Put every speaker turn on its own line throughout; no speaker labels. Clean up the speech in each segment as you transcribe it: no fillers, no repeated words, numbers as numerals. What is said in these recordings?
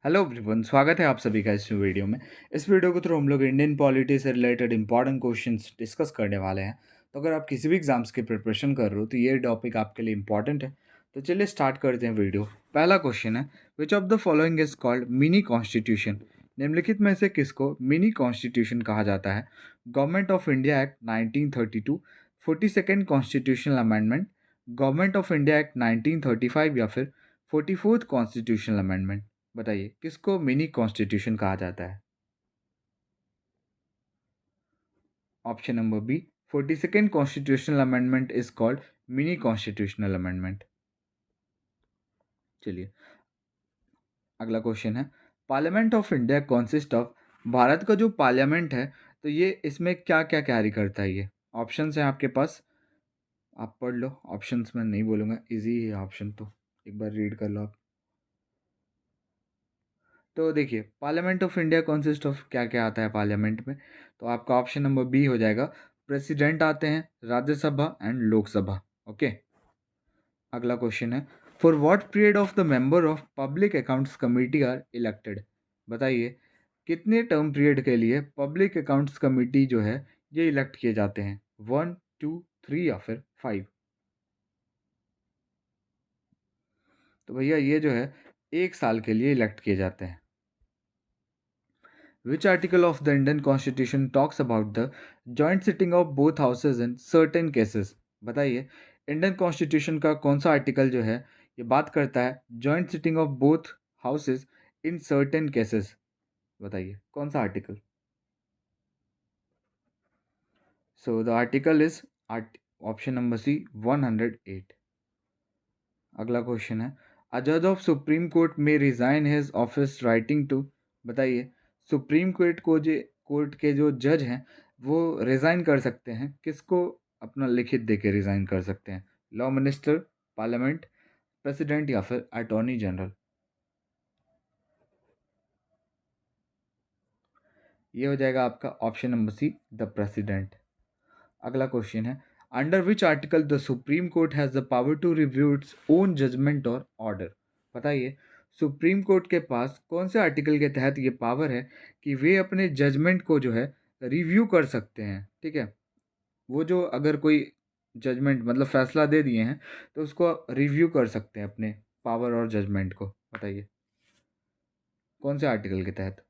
Hello everyone, स्वागत है आप सभी का इस वीडियो में। इस वीडियो के थ्रू हम लोग इंडियन पॉलिटी से रिलेटेड इंपॉर्टेंट क्वेश्चंस डिस्कस करने वाले हैं। तो अगर आप किसी भी एग्जाम्स की प्रिपरेशन कर रहे हो तो ये टॉपिक आपके लिए इंपॉर्टेंट है। तो चलिए स्टार्ट करते हैं वीडियो। पहला क्वेश्चन है, which of the following is called mini constitution? निम्नलिखित में से किसको मिनी कॉन्स्टिट्यूशन कहा जाता है? Government of India act 1932, 42nd constitutional amendment, government of India act 1935 या फिर 44th कॉन्स्टिट्यूशनल अमेंडमेंट? बताइए किसको मिनी कॉन्स्टिट्यूशन कहा जाता है? Option number B, 42nd constitutional amendment is called mini constitutional amendment. चलिए अगला क्वेश्चन है, parliament of India consist of, Bharat का जो पार्लियामेंट है तो ये इसमें क्या क्या कैरी करता है? ये ऑप्शंस हैं आपके पास, आप पढ़ लो। ऑप्शंस में नहीं बोलूँगा, इजी है ऑप्शन, तो एक बार रीड कर लो आप। तो देखिए parliament of India consist of क्या क्या आता है पार्लियामेंट में, तो आपका ऑप्शन नंबर बी हो जाएगा। प्रेसिडेंट आते हैं, राज्यसभा एंड लोकसभा। ओके, अगला क्वेश्चन है, for what period of the member of public accounts committee are elected? बताइए कितने टर्म पीरियड के लिए पब्लिक अकाउंट्स कमेटी जो है ये इलेक्ट किए जाते हैं? 1, 2, 3 या फिर 5? तो भैया ये जो है 1 साल के लिए इलेक्ट किए जाते हैं। Which article of the Indian Constitution talks about the joint sitting of both houses in certain cases? बताइए इंडियन कॉन्स्टिट्यूशन का कौन सा आर्टिकल जो है ये बात करता है joint sitting of both houses in certain cases? बताइए कौन सा article? So the article is option number C, 108। अगला क्वेश्चन है, अ जज ऑफ सुप्रीम कोर्ट में resign his office writing to? बताइए सुप्रीम कोर्ट के जो जज हैं वो रिज़ाइन कर सकते हैं, किसको अपना लिखित दे के रिज़ाइन कर सकते हैं? लॉ मिनिस्टर, पार्लियामेंट, प्रेसिडेंट या फिर अटॉर्नी जनरल? ये हो जाएगा आपका option number C, the president. अगला क्वेश्चन है, under which article the supreme court has the power to review its own judgement और ऑर्डर? बताइए सुप्रीम कोर्ट के पास कौन से आर्टिकल के तहत ये पावर है कि वे अपने जजमेंट को जो है रिव्यू कर सकते हैं? ठीक है, वो जो अगर कोई जजमेंट मतलब फैसला दे दिए हैं तो उसको रिव्यू कर सकते हैं अपने पावर और जजमेंट को। बताइए कौन से आर्टिकल के तहत?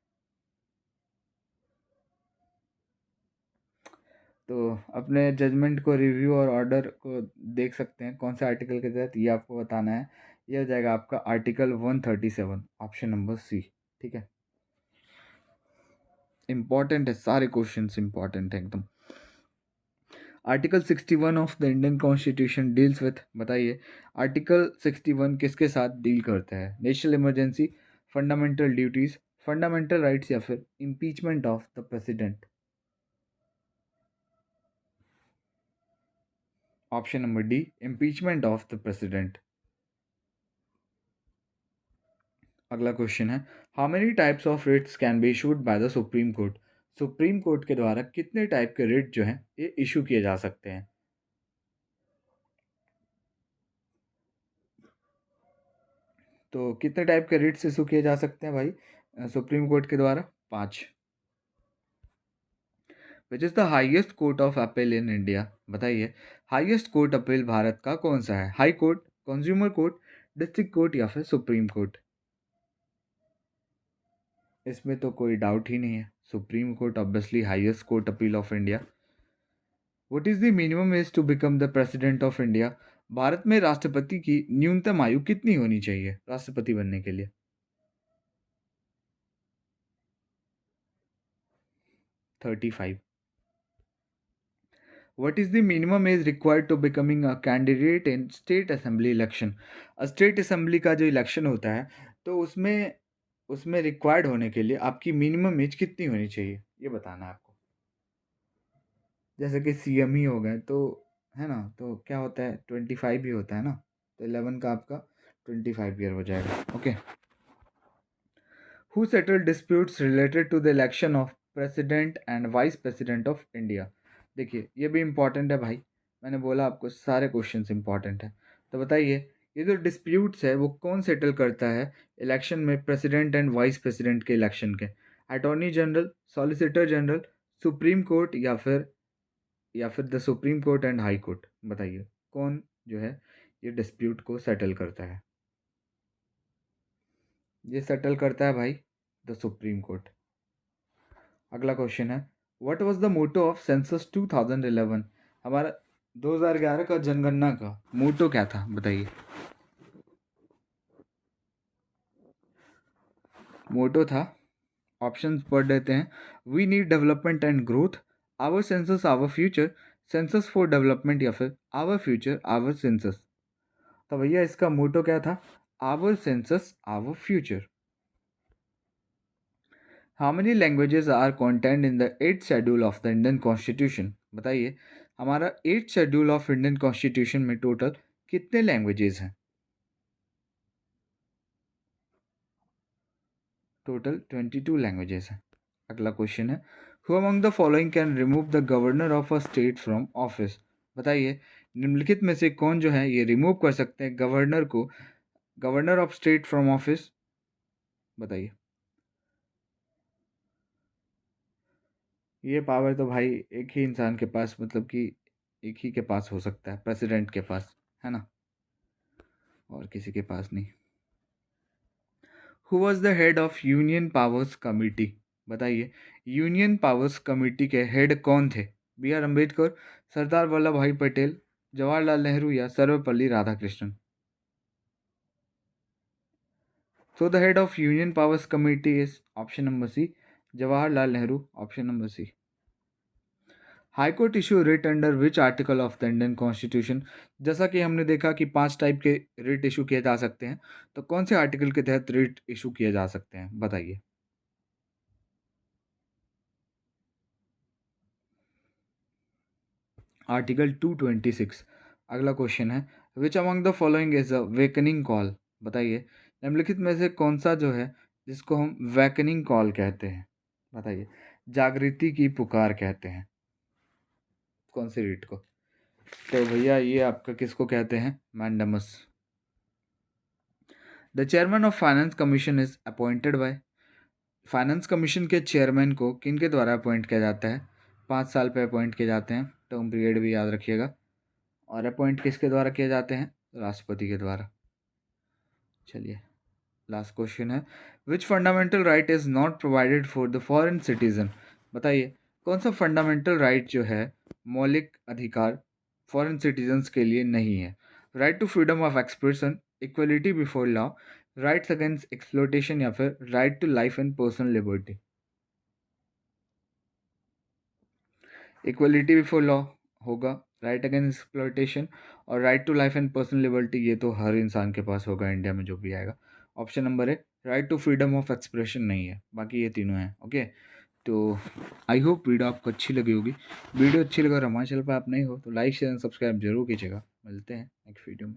तो अपने जजमेंट को रिव्यू और ऑर्डर को देख सकते हैं कौन से आर्टिकल के तहत, ये आपको बताना है। ये हो जाएगा आपका आर्टिकल 137, ऑप्शन नंबर सी। ठीक है, इंपॉर्टेंट है, सारे क्वेश्चंस इंपॉर्टेंट है एकदम। Article 61 of the Indian constitution deals with? बताइए आर्टिकल 61 किसके साथ डील करता है? National emergency, fundamental duties, fundamental rights या फिर impeachment of the president? Option number D, impeachment of the president. अगला क्वेश्चन है, how many types of writs can be issued by the supreme court? Supreme court के द्वारा कितने type के writ जो हैं ये इशू किए जा सकते हैं? तो कितने टाइप के रिट्स इशू किए जा सकते हैं भाई सुप्रीम कोर्ट के द्वारा? 5। Which is the highest court of appeal in India? बताइए हाईएस्ट कोर्ट अपील भारत का कौन सा है? High court, consumer court, district court या फिर सुप्रीम कोर्ट? इसमें तो कोई डाउट ही नहीं है, supreme court obviously highest court appeal of India. What is the minimum age to become the president of India? Bharat में राष्ट्रपति की न्यूनतम आयु कितनी होनी चाहिए राष्ट्रपति बनने के लिए? 35। What is the minimum age required to becoming a candidate in state assembly election? State assembly का जो इलेक्शन होता है तो उसमें उसमें रिक्वायर्ड होने के लिए आपकी मिनिमम एज कितनी होनी चाहिए ये बताना है आपको। जैसे कि सीएम ही हो गए तो, है ना, तो क्या होता है 25 ही होता है ना, तो 11 का आपका 25 ईयर हो जाएगा। Okay, who settle disputes related to the election of president and vice president of India? देखिए ये भी इम्पॉर्टेंट है भाई, मैंने बोला आपको सारे क्वेश्चंस इम्पॉर्टेंट है। तो बताइए ये जो डिस्प्यूट्स है वो कौन सेटल करता है इलेक्शन में, प्रेसिडेंट एंड वाइस प्रेसिडेंट के इलेक्शन के? Attorney general, solicitor general, supreme court या फिर the supreme court and high court? बताइए कौन जो है ये डिस्प्यूट को सेटल करता है? ये सेटल करता है भाई द सुप्रीम कोर्ट। अगला क्वेश्चन है, what was the motto of census 2011? हमारा 2011 का जनगणना का मोटो क्या था बताइए? मोटो था, ऑप्शंस पढ़ देते हैं, we need development and growth, our census our future, census for development, या फिर आवर फ्यूचर आवर सेंसस? तो भैया इसका मोटो क्या था? Our census our future. How many languages are content in the 8th schedule of the Indian constitution? बताइए हमारा 8th schedule of Indian constitution में टोटल कितने लैंग्वेजेस हैं? टोटल 22 लैंग्वेजेस हैं। अगला क्वेश्चन है, who among the following can remove the governor of a state from office? बताइए निम्नलिखित में से कौन जो है ये रिमूव कर सकते हैं गवर्नर को, governor of state from office? बताइए। ये पावर तो भाई एक ही इंसान के पास, मतलब कि एक ही के पास हो सकता है, प्रेसिडेंट के पास, है ना, और किसी के पास नहीं। Who was the head of union powers committee? बताइए यूनियन पावर्स कमिटी के हेड कौन थे? बी आर अम्बेडकर, सरदार वल्लभ भाई पटेल, जवाहरलाल नेहरू, या Sarvepalli Radhakrishnan? So the head of Union Powers Committee is option number C, Jawaharlal Nehru. Option number C. High Court issue writ under which article of the Indian Constitution? जैसा कि हमने देखा कि 5 टाइप के रिट इशू किए जा सकते हैं, तो कौन से आर्टिकल के तहत रिट इशू किए जा सकते हैं बताइए? आर्टिकल 226। अगला क्वेश्चन है, which among the following is a wakening call? बताइए निम्नलिखित में से कौन सा जो है जिसको हम वेकनिंग कॉल कहते हैं? बताइए, जागृति की पुकार कहते हैं कौन सी रीट को? तो भैया ये आपका किसको कहते हैं? Mandamus. The chairman of finance commission is appointed by? Finance commission के चेयरमैन को किनके द्वारा अपॉइंट किया जाता है? 5 साल पे अपॉइंट किए जाते हैं, टर्म पीरियड भी याद रखिएगा। और अपॉइंट किसके द्वारा किए जाते हैं? राष्ट्रपति के द्वारा। चलिए लास्ट क्वेश्चन है, which fundamental right is not provided for the foreign citizen? बताइए कौन सा फंडामेंटल राइट जो है, मौलिक अधिकार, फॉरेन सिटीजन्स के लिए नहीं है? Right to freedom of expression, equality before law, rights against exploitation, या फिर right to life and personal liberty? Equality before law होगा, राइट अगेंस्ट एक्सप्लोटेशन और right to life and personal liberty ये तो हर इंसान के पास होगा इंडिया में जो भी आएगा। ऑप्शन नंबर है right to freedom of expression नहीं है, बाकी ये तीनों हैं। ओके, तो आई होप वीडियो आपको अच्छी लगी होगी। वीडियो अच्छी लगा और हमारे चैनल पर आप नहीं हो तो लाइक शेयर एंड सब्सक्राइब जरूर कीजिएगा। मिलते हैं नेक्स्ट वीडियो में।